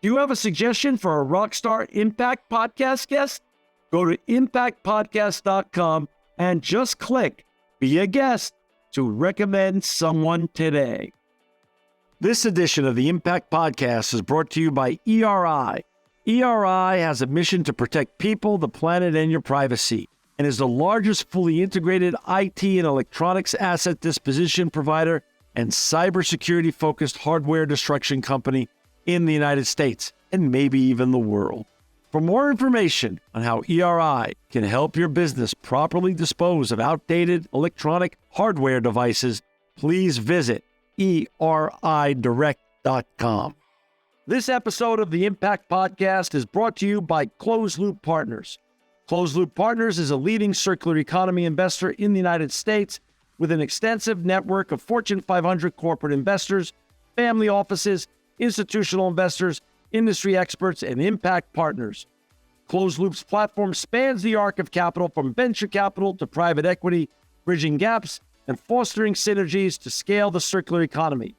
Do you have a suggestion for a Rockstar Impact Podcast guest? Go to impactpodcast.com and just click Be a Guest to recommend someone today. This edition of the Impact Podcast is brought to you by ERI. ERI has a mission to protect people, the planet, and your privacy, and is the largest fully integrated IT and electronics asset disposition provider and cybersecurity-focused hardware destruction company in the United States, and maybe even the world. For more information on how ERI can help your business properly dispose of outdated electronic hardware devices, please visit eridirect.com. This episode of the Impact Podcast is brought to you by Closed Loop Partners. Closed Loop Partners is a leading circular economy investor in the United States with an extensive network of Fortune 500 corporate investors, family offices, institutional investors, industry experts, and impact partners. Closed Loop's platform spans the arc of capital from venture capital to private equity, bridging gaps and fostering synergies to scale the circular economy.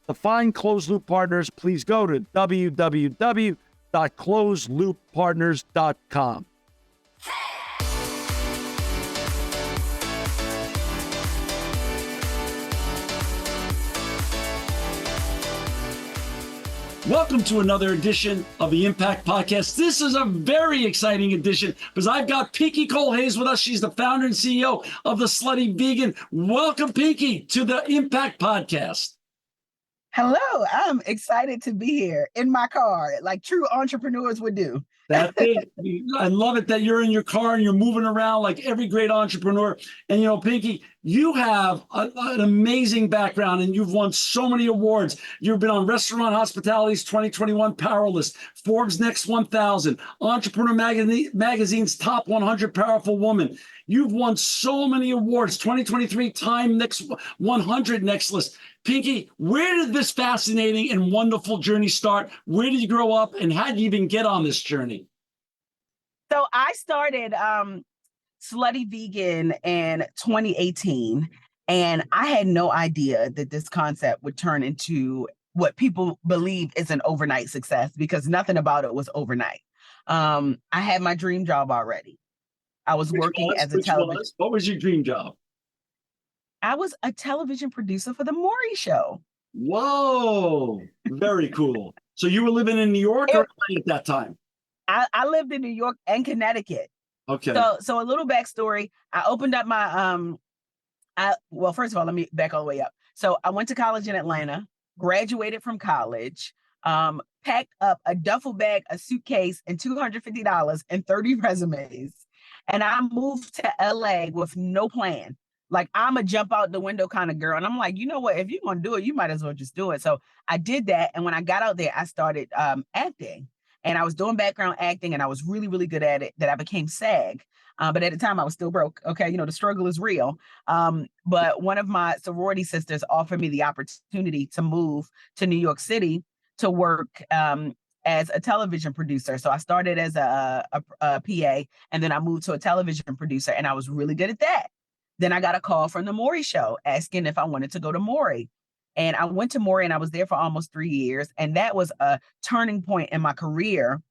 To find Closed Loop Partners, please go to www.closedlooppartners.com. Welcome to another edition of the Impact Podcast. This is a very exciting edition because I've got Pinky Cole-Hayes with us. She's the founder and CEO of the Slutty Vegan. Welcome, Pinky, to the Impact Podcast. Hello, I'm excited to be here in my car, like true entrepreneurs would do. That's it. I love it that you're in your car and you're moving around like every great entrepreneur. And, you know, Pinky, you have an amazing background and you've won so many awards. You've been on Restaurant Hospitality's 2021 Power List, Forbes Next 1000, Entrepreneur Magazine's Top 100 Powerful Woman. You've won so many awards, 2023 Time Next 100 Next List. Pinky, where did this fascinating and wonderful journey start? Where did you grow up and how did you even get on this journey? So I started Slutty Vegan in 2018, and I had no idea that this concept would turn into what people believe is an overnight success because nothing about it was overnight. I had my dream job already. I was working as a television. What was your dream job? I was a television producer for the Maury Show. Whoa, very cool. So you were living in New York or LA at that time? I lived in New York and Connecticut. Okay. So a little backstory. I opened up my well, first of all, let me back all the way up. So I went to college in Atlanta, graduated from college, packed up a duffel bag, a suitcase, and $250 and 30 resumes. And I moved to LA with no plan. Like, I'm a jump out the window kind of girl. And I'm like, you know what? If you're going to do it, you might as well just do it. So I did that. And when I got out there, I started acting. And I was doing background acting and I was really, really good at it that I became SAG. But at the time I was still broke. Okay. You know, the struggle is real. But one of my sorority sisters offered me the opportunity to move to New York City to work as a television producer. So I started as a PA and then I moved to a television producer and I was really good at that. Then I got a call from the Maury Show asking if I wanted to go to Maury. And I went to Maury and I was there for almost 3 years. And that was a turning point in my career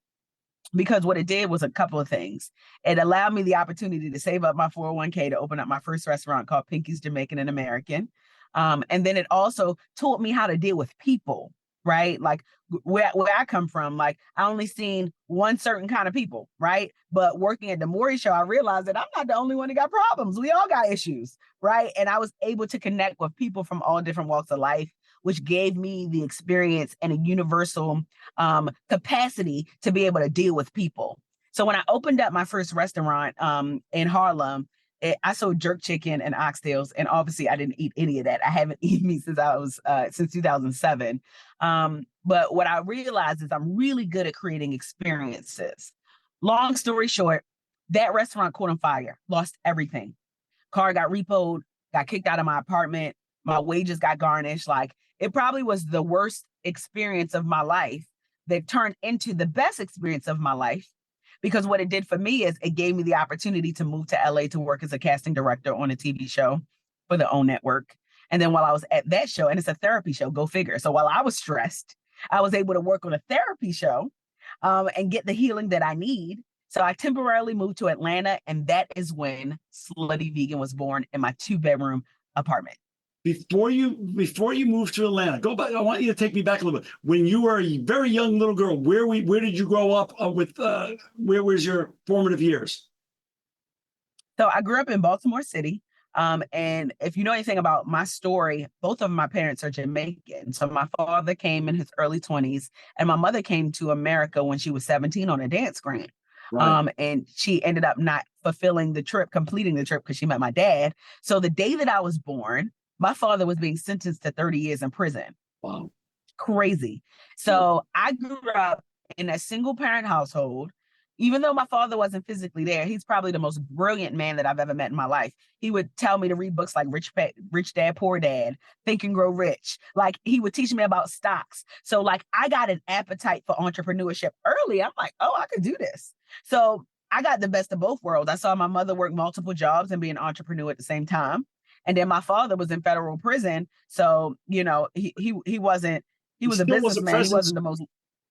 because what it did was a couple of things. It allowed me the opportunity to save up my 401k to open up my first restaurant called Pinky's Jamaican and American. And then it also taught me how to deal with people, right? Like where I come from, like I only seen one certain kind of people, right? But working at the Maury Show, I realized that I'm not the only one that got problems. We all got issues, right? And I was able to connect with people from all different walks of life, which gave me the experience and a universal capacity to be able to deal with people. So when I opened up my first restaurant in Harlem, I sold jerk chicken and oxtails, and obviously I didn't eat any of that. I haven't eaten meat since 2007. But what I realized is I'm really good at creating experiences. Long story short, that restaurant caught on fire, lost everything. Car got repoed, got kicked out of my apartment. My wages got garnished. Like it probably was the worst experience of my life that turned into the best experience of my life. Because what it did for me is it gave me the opportunity to move to LA to work as a casting director on a TV show for the OWN network. And then while I was at that show, and it's a therapy show, go figure. So while I was stressed, I was able to work on a therapy show and get the healing that I need. So I temporarily moved to Atlanta, and that is when Slutty Vegan was born in my 2-bedroom apartment. Before you moved to Atlanta, go back. I want you to take me back a little bit. When you were a very young little girl, where did you grow up? Where was your formative years? So I grew up in Baltimore City. And if you know anything about my story, both of my parents are Jamaican. So my father came in his early 20s, and my mother came to America when she was 17 on a dance grant. Right. And she ended up not completing the trip because she met my dad. So the day that I was born, my father was being sentenced to 30 years in prison. Wow. Crazy. So I grew up in a single parent household. Even though my father wasn't physically there, he's probably the most brilliant man that I've ever met in my life. He would tell me to read books like Rich Dad, Poor Dad, Think and Grow Rich. Like, he would teach me about stocks. So like, I got an appetite for entrepreneurship early. I'm like, oh, I could do this. So I got the best of both worlds. I saw my mother work multiple jobs and be an entrepreneur at the same time. And then my father was in federal prison. So, you know, he wasn't, he was a businessman. He wasn't the most.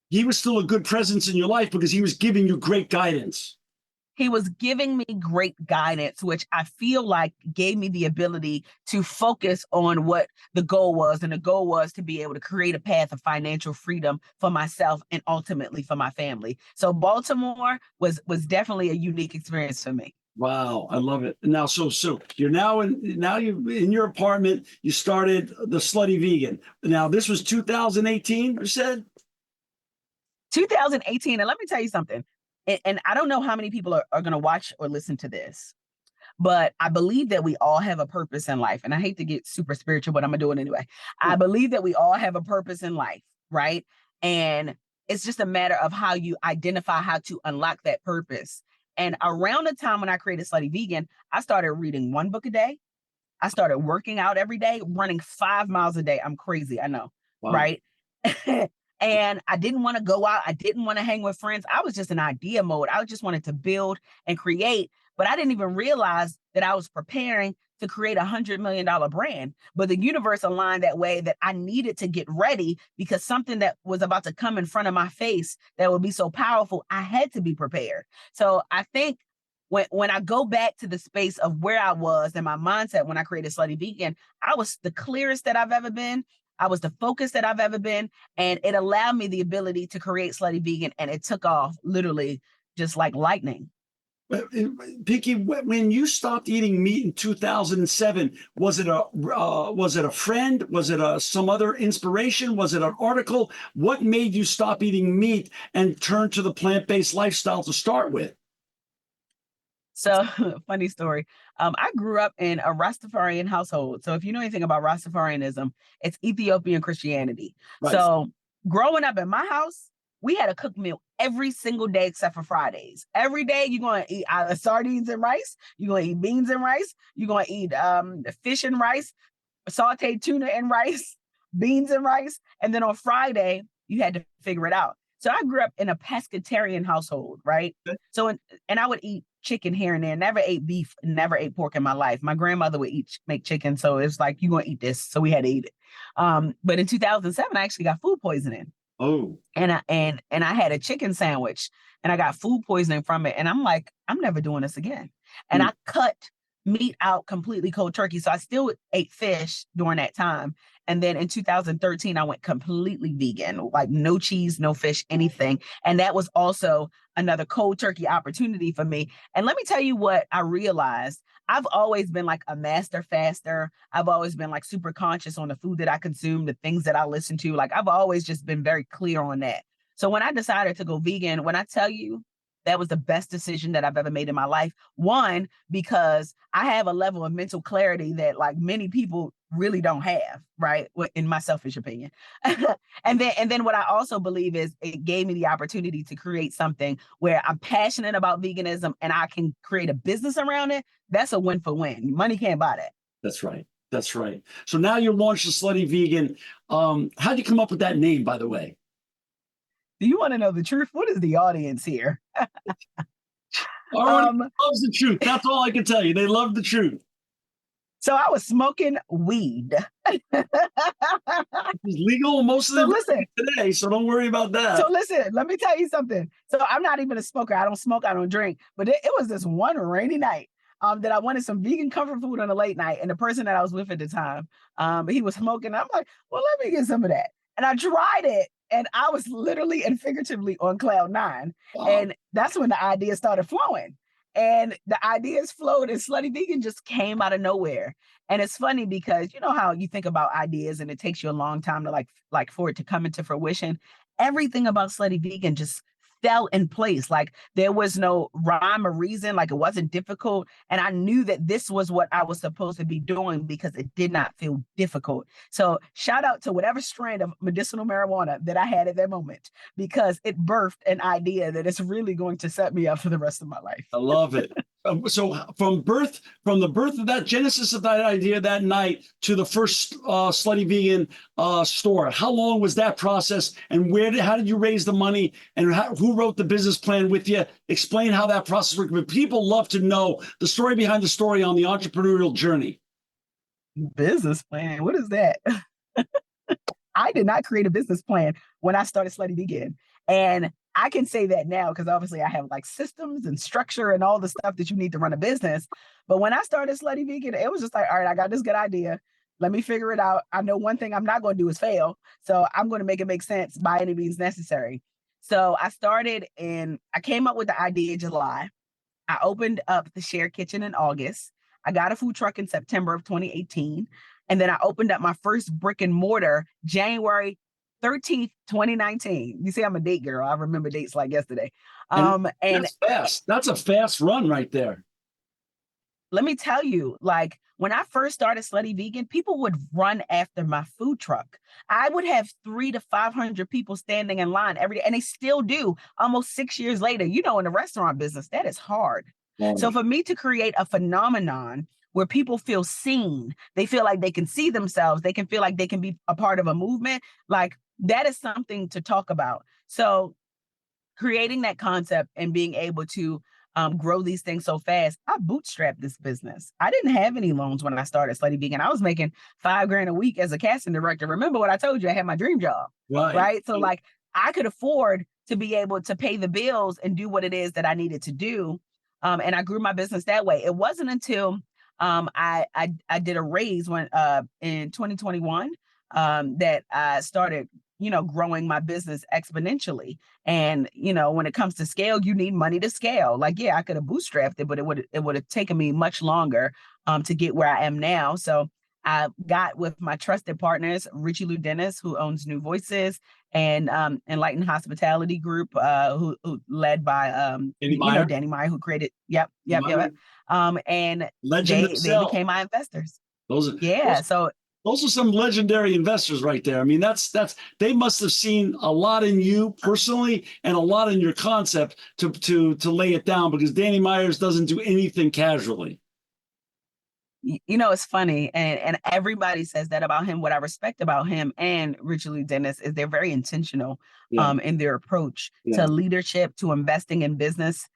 He was still a good presence in your life because he was giving you great guidance. He was giving me great guidance, which I feel like gave me the ability to focus on what the goal was. And the goal was to be able to create a path of financial freedom for myself and ultimately for my family. So Baltimore was definitely a unique experience for me. Wow, I love it. Now, so you're now in your apartment. You started the Slutty Vegan. Now, this was 2018, you said? 2018. And let me tell you something. And I don't know how many people are going to watch or listen to this, but I believe that we all have a purpose in life. And I hate to get super spiritual, but I'm going to do it anyway. I believe that we all have a purpose in life, right? And it's just a matter of how you identify how to unlock that purpose. And around the time when I created Slutty Vegan, I started reading 1 book a day. I started working out every day, running 5 miles a day. I'm crazy, I know, wow. Right? And I didn't want to go out. I didn't want to hang with friends. I was just in idea mode. I just wanted to build and create, but I didn't even realize that I was preparing to create $100 million brand. But the universe aligned that way that I needed to get ready because something that was about to come in front of my face that would be so powerful, I had to be prepared. So I think when I go back to the space of where I was and my mindset when I created Slutty Vegan, I was the clearest that I've ever been. I was the focus that I've ever been, and it allowed me the ability to create Slutty Vegan, and it took off literally just like lightning. Pinky, when you stopped eating meat in 2007, was it a friend? Was it some other inspiration? Was it an article? What made you stop eating meat and turn to the plant-based lifestyle to start with? So funny story. I grew up in a Rastafarian household. So if you know anything about Rastafarianism, it's Ethiopian Christianity. Right. So growing up in my house, we had a cooked meal every single day except for Fridays. Every day you're going to eat either sardines and rice, you're going to eat beans and rice, you're going to eat fish and rice, sauteed tuna and rice, beans and rice. And then on Friday, you had to figure it out. So I grew up in a pescatarian household, right? So, and I would eat chicken here and there, never ate beef, never ate pork in my life. My grandmother would make chicken. So it's like, you're going to eat this. So we had to eat it. But in 2007, I actually got food poisoning. Oh. And I had a chicken sandwich and I got food poisoning from it. And I'm like, I'm never doing this again. And I cut meat out completely cold turkey. So I still ate fish during that time. And then in 2013, I went completely vegan, like no cheese, no fish, anything. And that was also another cold turkey opportunity for me. And let me tell you what I realized. I've always been like a master faster. I've always been like super conscious on the food that I consume, the things that I listen to. Like I've always just been very clear on that. So when I decided to go vegan, when I tell you that was the best decision that I've ever made in my life. One, because I have a level of mental clarity that like many people really don't have, right? In my selfish opinion. and then what I also believe is it gave me the opportunity to create something where I'm passionate about veganism and I can create a business around it. That's a win for win. Money can't buy that. That's right. That's right. So now you launched the Slutty Vegan. How'd you come up with that name, by the way? Do you want to know the truth? What is the audience here? Our audience loves the truth. That's all I can tell you. They love the truth. So I was smoking weed. It's legal most of So the listen, today, so don't worry about so that. listen, let me tell you something. So I'm not even a smoker. I don't smoke, I don't drink. But it was this one rainy night that I wanted some vegan comfort food on a late night. And the person that I was with at the time, he was smoking. I'm like, well, let me get some of that. And I tried it. And I was literally and figuratively on cloud nine. Wow. And that's when the idea started flowing. And the ideas flowed, and Slutty Vegan just came out of nowhere. And it's funny because you know how you think about ideas and it takes you a long time to like for it to come into fruition. Everything about Slutty Vegan just fell in place. Like there was no rhyme or reason, like it wasn't difficult. And I knew that this was what I was supposed to be doing because it did not feel difficult. So shout out to whatever strand of medicinal marijuana that I had at that moment, because it birthed an idea that is really going to set me up for the rest of my life. I love it. So from the birth of that genesis of that idea that night to the first Slutty Vegan store, how long was that process, and how did you raise the money, and who wrote the business plan with you? Explain how that process worked. But people love to know the story behind the story on the entrepreneurial journey. Business plan? What is that? I did not create a business plan when I started Slutty Vegan. And I can say that now because obviously I have like systems and structure and all the stuff that you need to run a business. But when I started Slutty Vegan, it was just like, all right, I got this good idea. Let me figure it out. I know one thing I'm not going to do is fail. So I'm going to make it make sense by any means necessary. So I came up with the idea in July. I opened up the shared kitchen in August. I got a food truck in September of 2018. And then I opened up my first brick and mortar January 13th, 2019. You see, I'm a date girl. I remember dates like yesterday. And And that's fast. That's a fast run right there. let me tell you, like when I first started Slutty Vegan, people would run after my food truck. I would have 300 to 500 people standing in line every day, and they still do almost 6 years later. You know, in the restaurant business, that is hard. So for me to create a phenomenon where people feel seen, they feel like they can see themselves, they can feel like they can be a part of a movement, like that is something to talk about. So creating that concept and being able to grow these things so fast, I bootstrapped this business. I didn't have any loans when I started Slutty Vegan. I was making $5,000 a week as a casting director. Remember what I told you? I had my dream job, right? So like I could afford to be able to pay the bills and do what it is that I needed to do. And I grew my business that way. It wasn't until I did a raise when in 2021 that I started, growing my business exponentially. And, when it comes to scale, you need money to scale. Like, yeah, I could have bootstrapped it, but it would have taken me much longer to get where I am now. So I got with my trusted partners, Richie Lou Dennis, who owns New Voices, and Enlightened Hospitality Group, who led by Danny Meyer, who created and Legend they became my investors. Those are some legendary investors right there. I mean, that's they must have seen a lot in you personally and a lot in your concept to lay it down, because Danny Myers doesn't do anything casually. It's funny, and everybody says that about him. What I respect about him and Richard Lee Dennis is they're very intentional in their approach to leadership, to investing in business.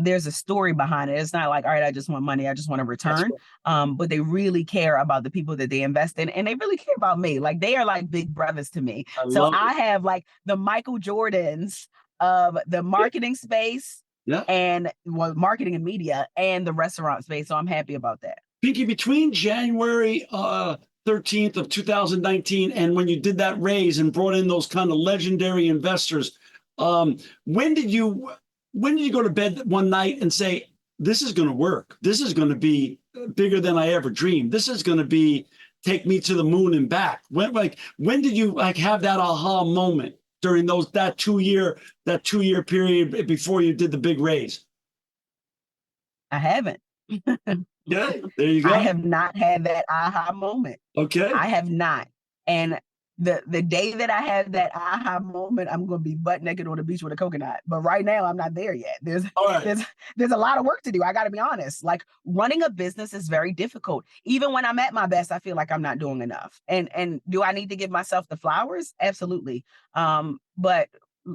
There's a story behind it. It's not like, all right, I just want money, I just want a return. But they really care about the people that they invest in, and they really care about me. Like they are like big brothers to me. I have like the Michael Jordans of the marketing space, and marketing and media, and the restaurant space. So I'm happy about that. Pinky, between January 13th of 2019 and when you did that raise and brought in those kind of legendary investors, when did you go to bed one night and say, this is going to work? This is going to be bigger than I ever dreamed. This is going to take me to the moon and back. When did you have that aha moment during that two year period before you did the big raise? I haven't. Yeah, there you go. I have not had that aha moment. Okay. I have not. And the day that I have that aha moment, I'm going to be butt naked on the beach with a coconut. But right now, I'm not there yet. There's a lot of work to do. I got to be honest. Like running a business is very difficult. Even when I'm at my best, I feel like I'm not doing enough. And do I need to give myself the flowers? Absolutely. But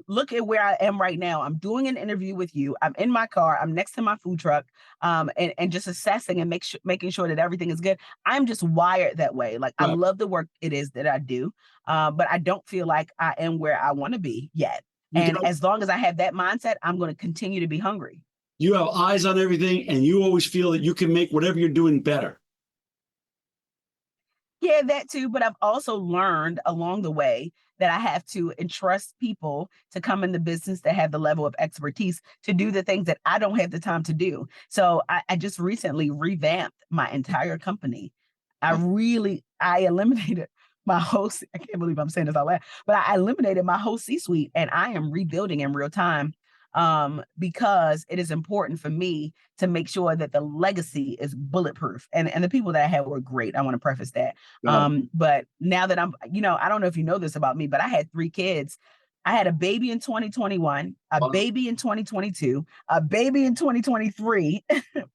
look at where I am right now. I'm doing an interview with you. I'm in my car. I'm next to my food truck, and just assessing and making sure that everything is good. I'm just wired that way. Like, I Right. love the work it is that I do, but I don't feel like I am where I want to be yet. You And got, as long as I have that mindset, I'm going to continue to be hungry. you have eyes on everything, and you always feel that you can make whatever you're doing better. Yeah, that too. But I've also learned along the way that I have to entrust people to come in the business that have the level of expertise to do the things that I don't have the time to do. So I just recently revamped my entire company. I eliminated my whole, I can't believe I'm saying this out loud, but I eliminated my whole C-suite, and I am rebuilding in real time, because it is important for me to make sure that the legacy is bulletproof. And the people that I had were great. I want to preface that. But now that I'm, I don't know if you know this about me, but I had 3 kids. I had a baby in 2021, a Wow. baby in 2022, a baby in 2023.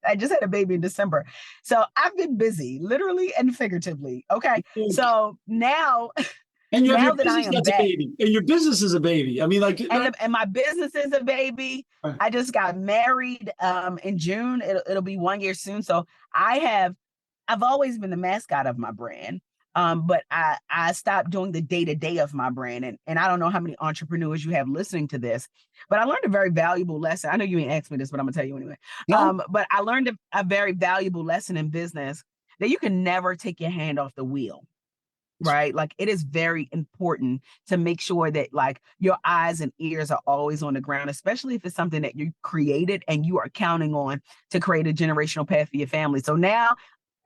I just had a baby in December. So I've been busy, literally and figuratively. Okay. So now, And you have now your that I business am that's a back, baby, and your business is a baby. I mean, like, and my business is a baby. Right. I just got married in June. It'll be 1 year soon. So I've always been the mascot of my brand. But I stopped doing the day-to-day of my brand. And I don't know how many entrepreneurs you have listening to this, but I learned a very valuable lesson. I know you ain't asked me this, but I'm gonna tell you anyway. No? But I learned a very valuable lesson in business, that you can never take your hand off the wheel. Right. Like, it is very important to make sure that, like, your eyes and ears are always on the ground, especially if it's something that you created and you are counting on to create a generational path for your family. So now,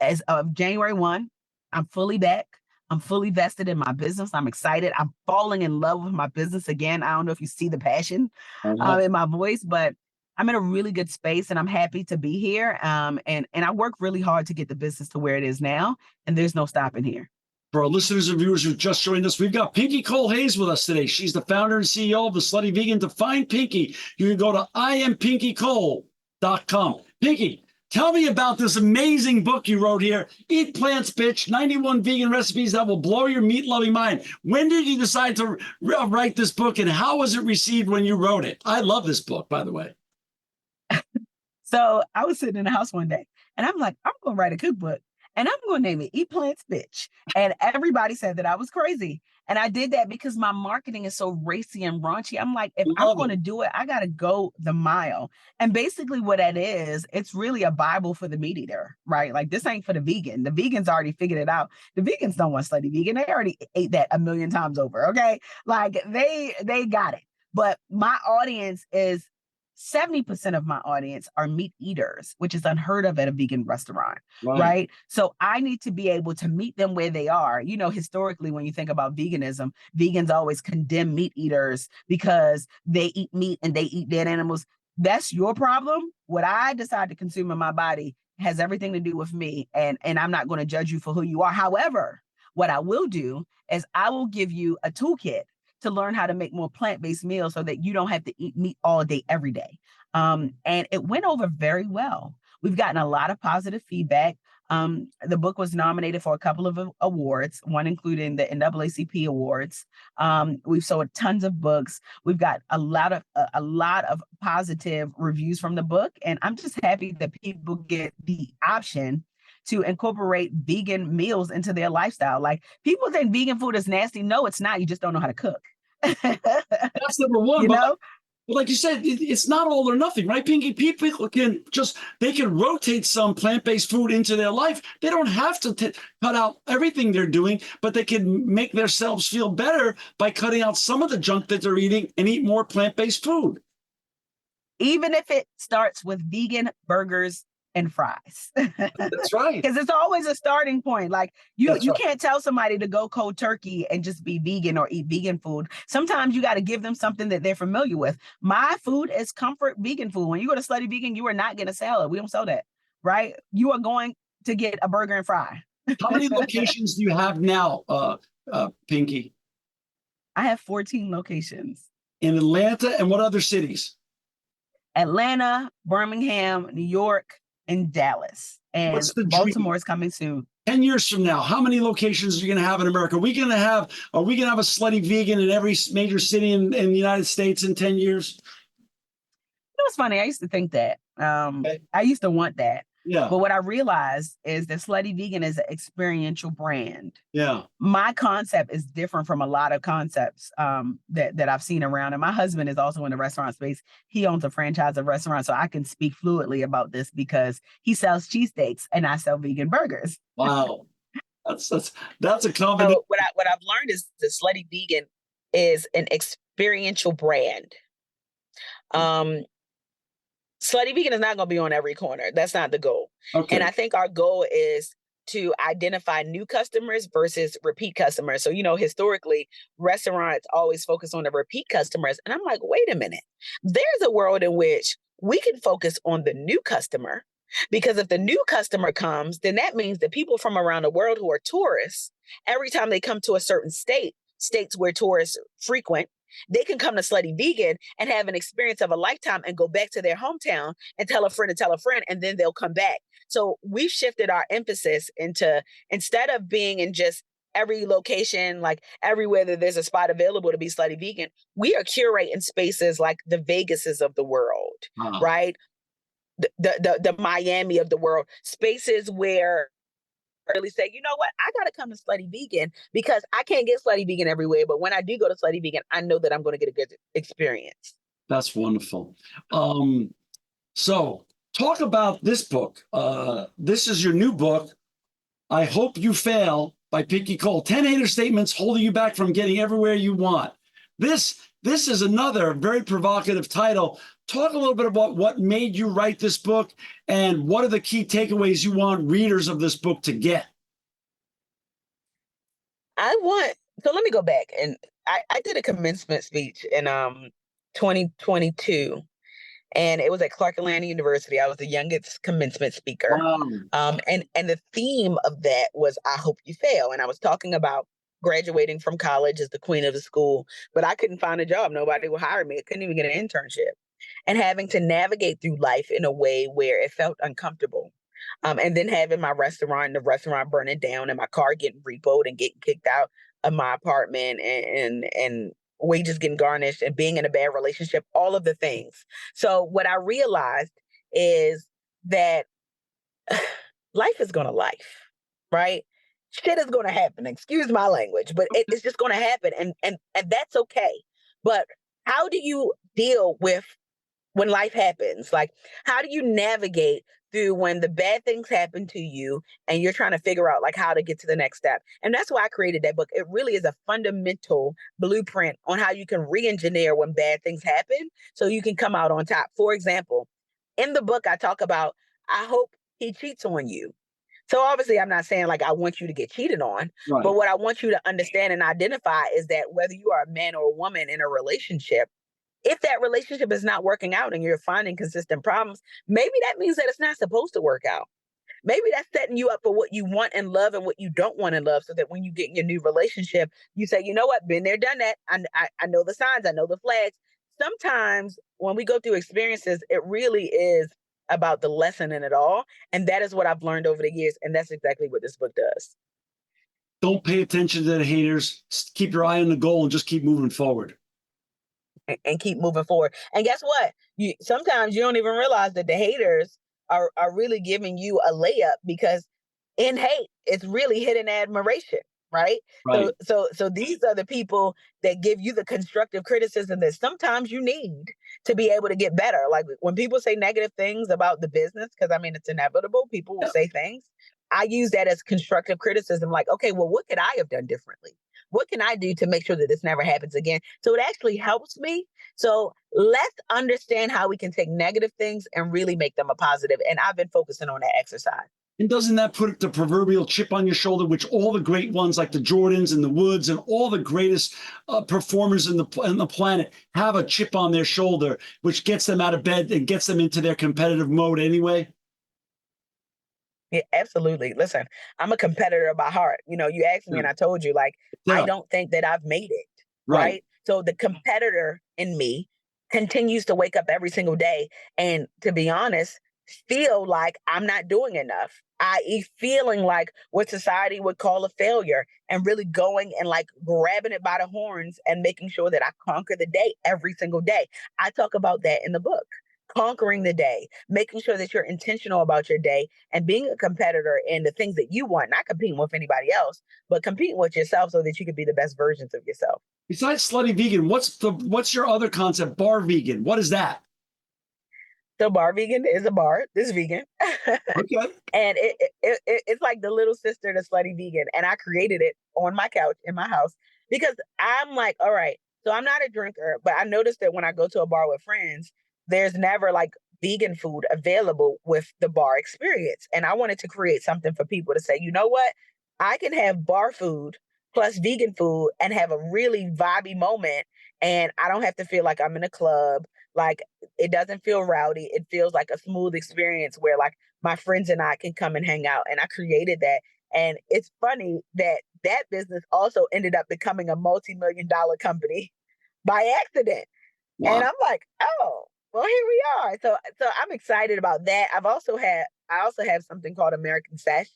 as of January 1, I'm fully back. I'm fully vested in my business. I'm excited. I'm falling in love with my business again. I don't know if you see the passion in my voice, but I'm in a really good space, and I'm happy to be here. And I work really hard to get the business to where it is now, and there's no stopping here. For our listeners and viewers who just joined us, we've got Pinky Cole Hayes with us today. She's the founder and CEO of the Slutty Vegan. To find Pinky, you can go to IamPinkyCole.com. Pinky, tell me about this amazing book you wrote here, Eat Plants, Bitch, 91 Vegan Recipes That Will Blow Your Meat-Loving Mind. When did you decide to write this book, and how was it received when you wrote it? I love this book, by the way. So I was sitting in the house one day, and I'm like, I'm going to write a cookbook, and I'm going to name it Eat Plants, Bitch. And everybody said that I was crazy. And I did that because my marketing is so racy and raunchy. I'm like, if I'm going to do it, I got to go the mile. And basically what that is, it's really a Bible for the meat eater, right? Like, this ain't for the vegan. The vegans already figured it out. The vegans don't want Slutty Vegan. They already ate that a million times over, okay? Like, they got it. But my audience is 70% of my audience are meat eaters, which is unheard of at a vegan restaurant, right? So I need to be able to meet them where they are. Historically, when you think about veganism, vegans always condemn meat eaters because they eat meat and they eat dead animals. That's your problem. What I decide to consume in my body has everything to do with me, and I'm not going to judge you for who you are. However, what I will do is I will give you a toolkit to learn how to make more plant-based meals so that you don't have to eat meat all day, every day. And it went over very well. We've gotten a lot of positive feedback. The book was nominated for a couple of awards, one including the NAACP awards. We've sold tons of books. We've got a lot of positive reviews from the book. And I'm just happy that people get the option to incorporate vegan meals into their lifestyle. Like, people think vegan food is nasty. No, it's not. You just don't know how to cook. That's number one. But like you said, it's not all or nothing, right, Pinky? People can rotate some plant-based food into their life. They don't have to cut out everything they're doing, but they can make themselves feel better by cutting out some of the junk that they're eating and eat more plant-based food. Even if it starts with vegan burgers and fries. That's right. Because it's always a starting point. Like, you can't tell somebody to go cold turkey and just be vegan or eat vegan food. Sometimes you got to give them something that they're familiar with. My food is comfort vegan food. When you go to Slutty Vegan, you are not getting a salad. We don't sell that, right? You are going to get a burger and fry. How many locations do you have now, Pinky? I have 14 locations. In Atlanta, and what other cities? Atlanta, Birmingham, New York, in Dallas, and What's the dream? Baltimore is coming soon. 10 years from now, how many locations are you going to have in America? Are we going to have a Slutty Vegan in every major city in the United States in 10 years? It was funny. I used to think that. Okay. I used to want that. Yeah. But what I realized is that Slutty Vegan is an experiential brand. Yeah. My concept is different from a lot of concepts that I've seen around. And my husband is also in the restaurant space. He owns a franchise of restaurants, so I can speak fluently about this because he sells cheesesteaks and I sell vegan burgers. Wow. That's a combination. So what I've learned is the Slutty Vegan is an experiential brand. Slutty Vegan is not going to be on every corner. That's not the goal. Okay. And I think our goal is to identify new customers versus repeat customers. So, historically, restaurants always focus on the repeat customers. And I'm like, wait a minute. There's a world in which we can focus on the new customer, because if the new customer comes, then that means that people from around the world who are tourists, every time they come to a certain states where tourists frequent, they can come to Slutty Vegan and have an experience of a lifetime and go back to their hometown and tell a friend, and then they'll come back. So we've shifted our emphasis into, instead of being in just every location, like everywhere that there's a spot available to be Slutty Vegan, we are curating spaces like the Vegases of the world, right? The Miami of the world, spaces where really say, you know what, I got to come to Slutty Vegan because I can't get Slutty Vegan everywhere. But when I do go to Slutty Vegan, I know that I'm going to get a good experience. That's wonderful. So talk about this book. This is your new book, I Hope You Fail, by Picky Cole. 10 hater statements holding you back from getting everywhere you want. This is another very provocative title. Talk a little bit about what made you write this book and what are the key takeaways you want readers of this book to get? So let me go back. And I did a commencement speech in 2022, and it was at Clark Atlanta University. I was the youngest commencement speaker. Wow. And the theme of that was, I hope you fail. And I was talking about graduating from college as the queen of the school, but I couldn't find a job. Nobody would hire me. I couldn't even get an internship. And having to navigate through life in a way where it felt uncomfortable. And then having my restaurant, the restaurant burning down, and my car getting repoed and getting kicked out of my apartment, and wages getting garnished, and being in a bad relationship, all of the things. So what I realized is that life is going to life, right? Shit is going to happen. Excuse my language, but it's just going to happen. And that's okay. But how do you deal with when life happens? Like, how do you navigate through when the bad things happen to you and you're trying to figure out like how to get to the next step? And that's why I created that book. It really is a fundamental blueprint on how you can re-engineer when bad things happen so you can come out on top. For example, in the book, I talk about, I hope he cheats on you. So obviously I'm not saying like I want you to get cheated on, Right. But what I want you to understand and identify is that whether you are a man or a woman in a relationship, if that relationship is not working out and you're finding consistent problems, maybe that means that it's not supposed to work out. Maybe that's setting you up for what you want in love and what you don't want in love, so that when you get in your new relationship, you say, you know what, been there, done that. I know the signs, I know the flags. Sometimes when we go through experiences, it really is about the lesson in it all. And that is what I've learned over the years. And that's exactly what this book does. Don't pay attention to the haters. Keep your eye on the goal and just keep moving forward. And keep moving forward. And guess what? Sometimes you don't even realize that the haters are really giving you a layup, because in hate, it's really hidden admiration, right? Right. So these are the people that give you the constructive criticism that sometimes you need to be able to get better. Like when people say negative things about the business, because I mean, it's inevitable, people will say things. I use that as constructive criticism. Like, okay, well, what could I have done differently? What can I do to make sure that this never happens again? So it actually helps me. So let's understand how we can take negative things and really make them a positive. And I've been focusing on that exercise. And doesn't that put the proverbial chip on your shoulder, which all the great ones like the Jordans and the Woods and all the greatest performers in the planet have a chip on their shoulder, which gets them out of bed and gets them into their competitive mode anyway? Yeah, absolutely. Listen, I'm a competitor by heart. You asked me and I told you, like, I don't think that I've made it. Right. So the competitor in me continues to wake up every single day. And to be honest, feel like I'm not doing enough, i.e., feeling like what society would call a failure, and really going and like grabbing it by the horns and making sure that I conquer the day every single day. I talk about that in the book. Conquering the day, making sure that you're intentional about your day and being a competitor in the things that you want, not competing with anybody else, but competing with yourself so that you can be the best versions of yourself. Besides Slutty Vegan, what's your other concept? Bar Vegan. What is that? So bar vegan is a bar that's vegan. Okay. And it's like the little sister to Slutty Vegan. And I created it on my couch in my house because I'm like, all right, so I'm not a drinker, but I noticed that when I go to a bar with friends, there's never like vegan food available with the bar experience. And I wanted to create something for people to say, you know what? I can have bar food plus vegan food and have a really vibey moment. And I don't have to feel like I'm in a club. Like, it doesn't feel rowdy. It feels like a smooth experience where like my friends and I can come and hang out. And I created that. And it's funny that that business also ended up becoming a multi-million-dollar company by accident. And Wow. I'm like, oh, well, here we are. So I'm excited about that. I also have something called American Sesh,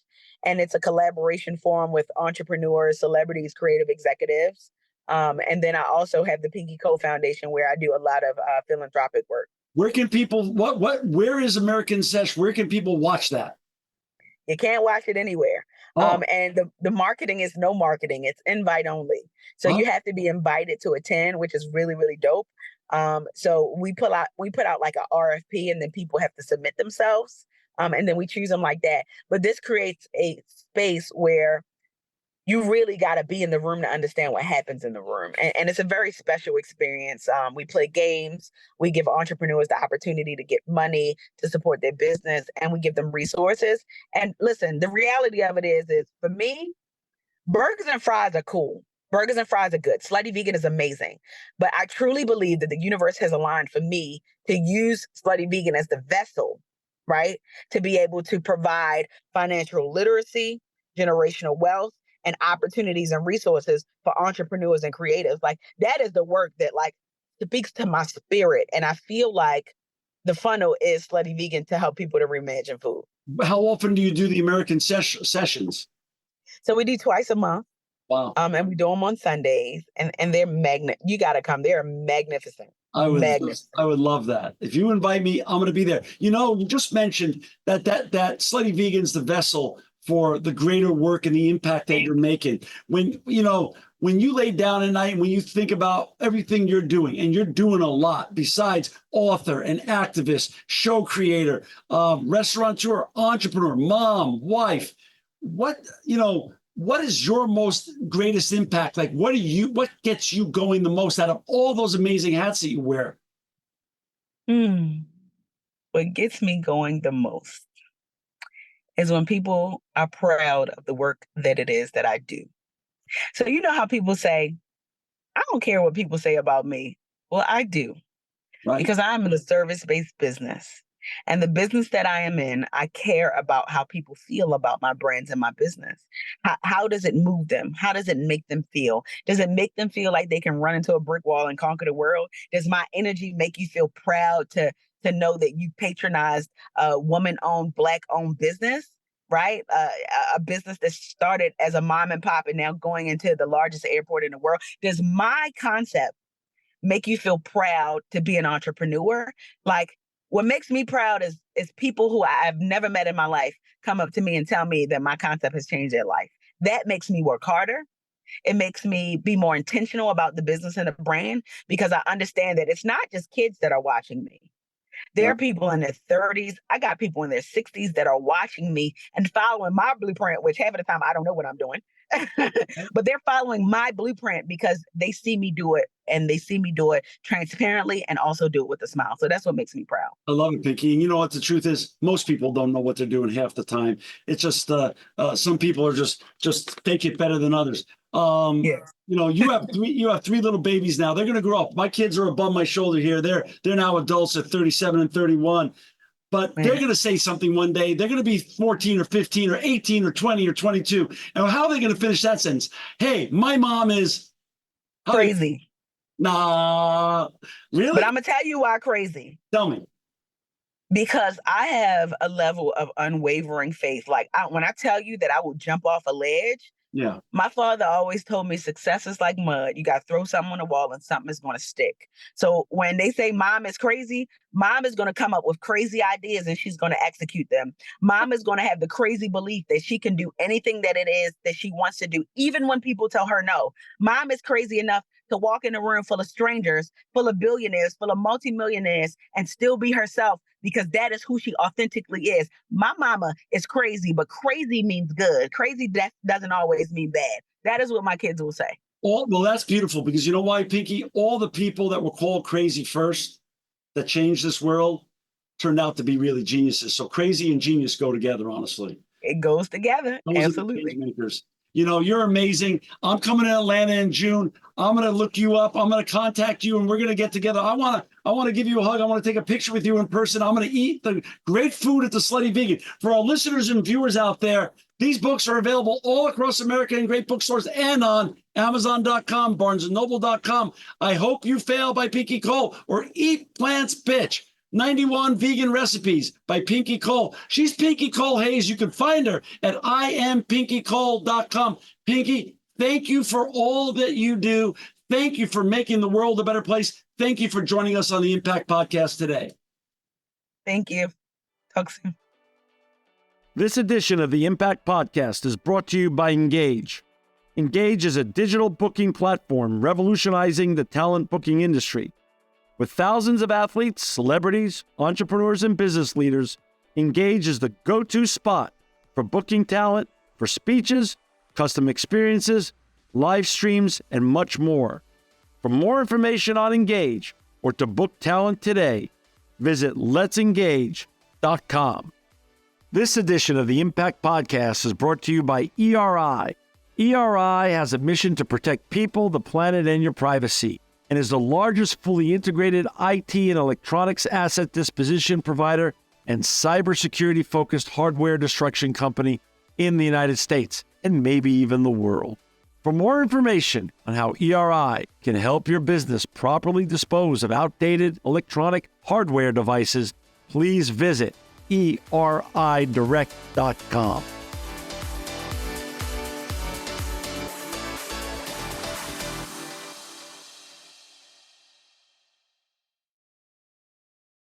and it's a collaboration forum with entrepreneurs, celebrities, creative executives. And then I also have the Pinky Co Foundation, where I do a lot of philanthropic work. Where can people where is American Sesh? Where can people watch that? You can't watch it anywhere. Oh, And the marketing is no marketing. It's invite only. So huh? you have to be invited to attend, which is really, really dope. So we put out like a RFP, and then people have to submit themselves. And then we choose them like that. But this creates a space where you really got to be in the room to understand what happens in the room. And it's a very special experience. We play games. We give entrepreneurs the opportunity to get money to support their business, and we give them resources. And listen, the reality of it is for me, burgers and fries are cool. Burgers and fries are good. Slutty Vegan is amazing. But I truly believe that the universe has aligned for me to use Slutty Vegan as the vessel, right? To be able to provide financial literacy, generational wealth, and opportunities and resources for entrepreneurs and creatives. Like, that is the work that like speaks to my spirit. And I feel like the funnel is Slutty Vegan to help people to reimagine food. How often do you do the American sessions? So we do twice a month. Wow. And we do them on Sundays, and they're you got to come. They're magnificent. Magnificent. I would love that. If you invite me, I'm going to be there. You know, you just mentioned that Slutty Vegan's the vessel for the greater work and the impact that you're making. When you lay down at night, when you think about everything you're doing, and you're doing a lot besides author and activist, show creator, restaurateur, entrepreneur, mom, wife, what is your most greatest impact? Like, what gets you going the most out of all those amazing hats that you wear? What gets me going the most is when people are proud of the work that it is that I do. So you know how people say, I don't care what people say about me. Well, I do, Right. because I'm in a service-based business. And the business that I am in, I care about how people feel about my brands and my business. How does it move them? How does it make them feel? Does it make them feel like they can run into a brick wall and conquer the world? Does my energy make you feel proud to know that you patronized a woman-owned, Black-owned business? Right? A business that started as a mom and pop and now going into the largest airport in the world. Does my concept make you feel proud to be an entrepreneur? Like, what makes me proud is people who I've never met in my life come up to me and tell me that my concept has changed their life. That makes me work harder. It makes me be more intentional about the business and the brand, because I understand that it's not just kids that are watching me. There are people in their 30s. I got people in their 60s that are watching me and following my blueprint, which half of the time I don't know what I'm doing. But they're following my blueprint because they see me do it, and they see me do it transparently and also do it with a smile. So that's what makes me proud. I love it, Pinky. And you know what the truth is? Most people don't know what they're doing half the time. It's just some people are just take it better than others. Yes. You have three little babies now. They're going to grow up. My kids are above my shoulder here. They're now adults at 37 and 31. But they're going to say something one day. They're going to be 14 or 15 or 18 or 20 or 22. And how are they going to finish that sentence? Hey, my mom is Crazy. Nah, really? But I'm going to tell you why crazy. Tell me. Because I have a level of unwavering faith. Like when I tell you that I will jump off a ledge, Yeah. my father always told me success is like mud. You got to throw something on the wall and something is going to stick. So when they say mom is crazy, mom is going to come up with crazy ideas and she's going to execute them. Mom is going to have the crazy belief that she can do anything that it is that she wants to do, even when people tell her no. Mom is crazy enough to walk in a room full of strangers, full of billionaires, full of multimillionaires, and still be herself because that is who she authentically is. My mama is crazy, but crazy means good. Crazy doesn't always mean bad. That is what my kids will say. Well, that's beautiful because you know why, Pinky? All the people that were called crazy first that changed this world turned out to be really geniuses. So crazy and genius go together, honestly. It goes together. Those Absolutely. are the change makers. You know, you're amazing. I'm coming to Atlanta in June. I'm going to look you up. I'm going to contact you and we're going to get together. I want to give you a hug. I want to take a picture with you in person. I'm going to eat the great food at the Slutty Vegan. For our listeners and viewers out there, these books are available all across America in great bookstores and on Amazon.com, BarnesandNoble.com. I Hope You Fail by Pinky Cole or Eat Plants Bitch. 91 Vegan Recipes by Pinky Cole. She's Pinky Cole Hayes. You can find her at IamPinkyCole.com. Pinky, thank you for all that you do. Thank you for making the world a better place. Thank you for joining us on the Impact Podcast today. Thank you. Talk soon. This edition of the Impact Podcast is brought to you by Engage. Engage is a digital booking platform revolutionizing the talent booking industry. With thousands of athletes, celebrities, entrepreneurs, and business leaders, Engage is the go-to spot for booking talent, for speeches, custom experiences, live streams, and much more. For more information on Engage or to book talent today, visit letsengage.com. This edition of the Impact Podcast is brought to you by ERI. ERI has a mission to protect people, the planet, and your privacy, and is the largest fully integrated IT and electronics asset disposition provider and cybersecurity-focused hardware destruction company in the United States and maybe even the world. For more information on how ERI can help your business properly dispose of outdated electronic hardware devices, please visit eridirect.com.